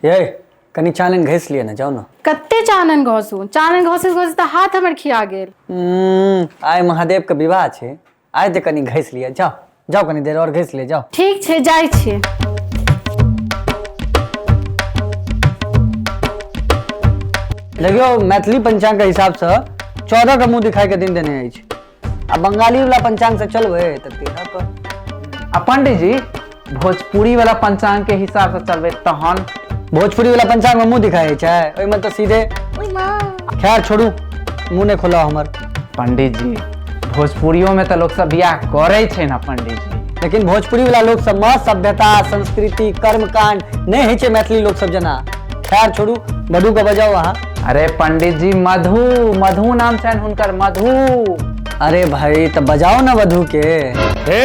ये कनी चानन घस लिए ना, जाओ ना। कत्ते चानन घसू, चानन घसे घसे तो हाथ हमर खिया गेल। आय महादेव के विवाह छे, आय ते कनी घस लिए। जाओ जाओ, कनी देर और घस लिए, जाओ। ठीक छे, जाय छे। देखियो, मैथिली पंचांग के हिसाब से 14 का मुंह दिखाई के दिन देने अछि। आ बंगाली वाला पंचांग से चलबे त 13 पर। पंडित जी भोजपुरी वाला पंचांग के हिसाब से चलबे तहन भोजपुरी वाला पंचांग में मुंह दिखाई छै, ओय में तो सीधे। खैर छोड़ू, मुंह ने खोला हमर। पंडित जी भोजपुरियों में तो लोग सब बियाह करे छे ना पंडित जी। लेकिन भोजपुरी वाला लोग सब में सभ्यता, संस्कृति, कर्मकांड नहीं है छे मैथिली लोग सब जना। खैर छोड़ू, मधु का बजाओ वहाँ। अरे पंडित जी मधु, मधु नाम छन हुनकर, मधु। अरे भाई तब बजाओ ना मधु के। हे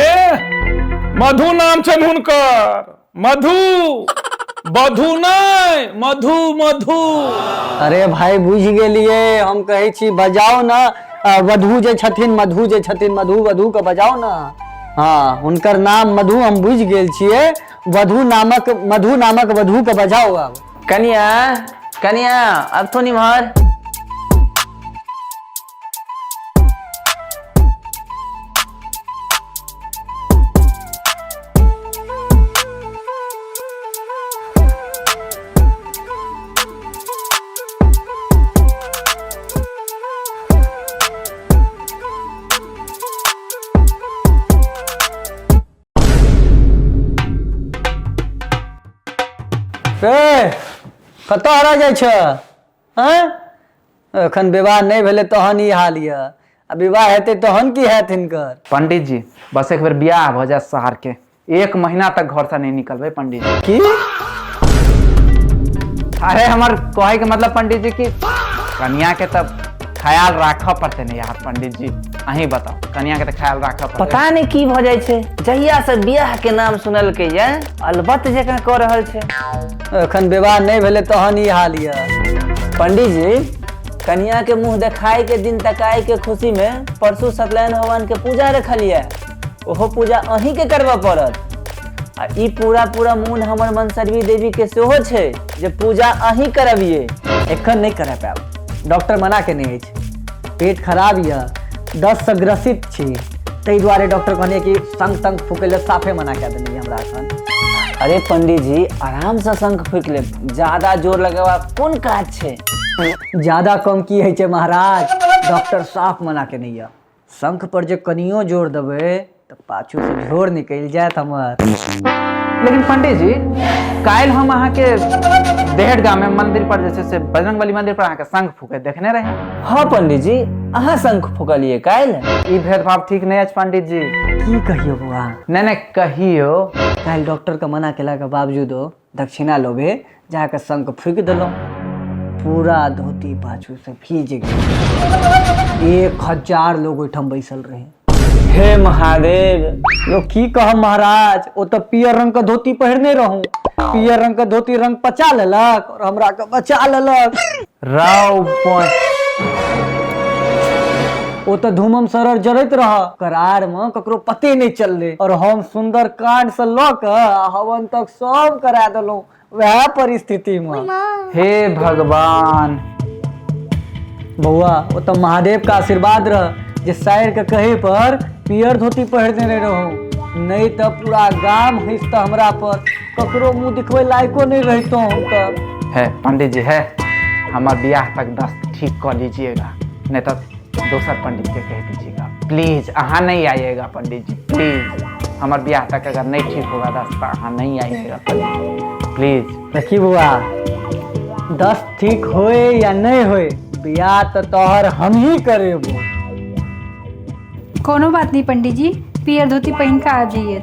मधु नाम छन हुनकर, मधु बधु नहीं, मधु मधु। अरे भाई बुझ गेलिए, हम कहे छी बजाओ ना। वधु जे छथिन, मधु जे छथिन, मधु वधु के बजाओ ना। हाँ, हुनकर नाम मधु हम बुझ गेल छिए। मधु नामक वधु के बजाओ। अब कनिया कनिया अब तो निमहर। कतऽ हरा जाइ छ? एखन विवाह नहीं भेले तहन ई हाल ये। आ विवाह हेतै तहन की हैत हिनकर? पंडित जी बस एक बार बियाह हो जाए शहर के, 1 महीना तक घर से नहीं निकलबे पंडित जी। की? अरे हमार कहे के मतलब पंडित जी की कन्या के तब ख्याल राखा पड़ते नहीं यार पंडित जी। अही बताओ, कन्या के तो ख्याल राखा पड़ते। पता नहीं की भ जाय छे, जहिया से बियाह के नाम सुनल के ये अलबत जका कर रहल छे। एखन विवाह नहीं भेले तहन ई हाल ये। पंडित जी कन्या के मुंह देखाई के दिन तकाई के खुशी में परसों सत्यनारायण भगवान के पूजा रखलिए। ओहो पूजा अही के करबा पड़त। आ ई पूरा मून हमर मनसरवी देवी के सेहो छे जे पूजा अही करबिए। एखन नहीं करे पाब, डॉक्टर मना के नहीं अछि। पेट खराब ये, दस्त से ग्रसित छी, तै दुआरे डॉक्टर कहने कि संग फूके ले साफे मना के देनी हमरा एखन। अरे पंडित जी आराम से शंख फूक ले, ज्यादा जोर लगेबा कोन काज छे? ज्यादा कम की है छे महाराज, डॉक्टर साफ मना के नहीं है। शंख पर जे कनियो जोर देबे तो पाछू से झोर निकल जात हमर। लेकिन पंडित जी काल हम अहाँ के देहट गांव में मंदिर पर जैसे से बजरंगबली मंदिर पर अहाँ के शंख फूके देखने रहे। हाँ पंडित जी अहाँ शंख फूकलिए काल? ई भेदभाव ठीक नहीं है पंडित जी। की कहियो बुआ? नहीं कहियो। काल डॉक्टर का मना केला के बावजूदो दक्षिणा लोभे जाके शंख फूक देलो। पूरा धोती पाछू से भीज गई। 1000 लोग ओठम बैसल रहे। हे महादेव, लोग की कह महाराज, वो तो पियर रंग का धोती पहनने रहूं, पियर रंग का धोती रंग पचा लेलक और हमरा के बचा लेलक। राव वो तो धूमम सरर जरत रहा, करार में ककरो पते नहीं चलले। और हम सुंदर कांड से ल के हवन तक सब करा देलो वह परिस्थिति में। हे भगवान। बउआ वो तो महादेव का आशीर्वाद रह जे शायर के कहे पर पियर धोती पहनने रहो, नहीं तो पूरा गांव हंसता हमरा पर, ककरो मुंह दिखवे लायको नहीं रहतो हम तब। है पंडित जी है, हमारा ब्याह तक दस्त ठीक कर लीजिएगा, नहीं तो दूसर पंडित के कह दीजिएगा प्लीज। अहाँ नहीं आइएगा पंडित जी प्लीज, हमारा ब्याह तक अगर नहीं ठीक होगा दस्त अहाँ नहीं आइएगा प्लीज। देखी बुआ, दस्त ठीक होए या नहीं होए, ब्याह तो तोहर हम ही करेबो। कोनो बात नहीं पंडित जी, पियर धोती पहन के आ जाइए।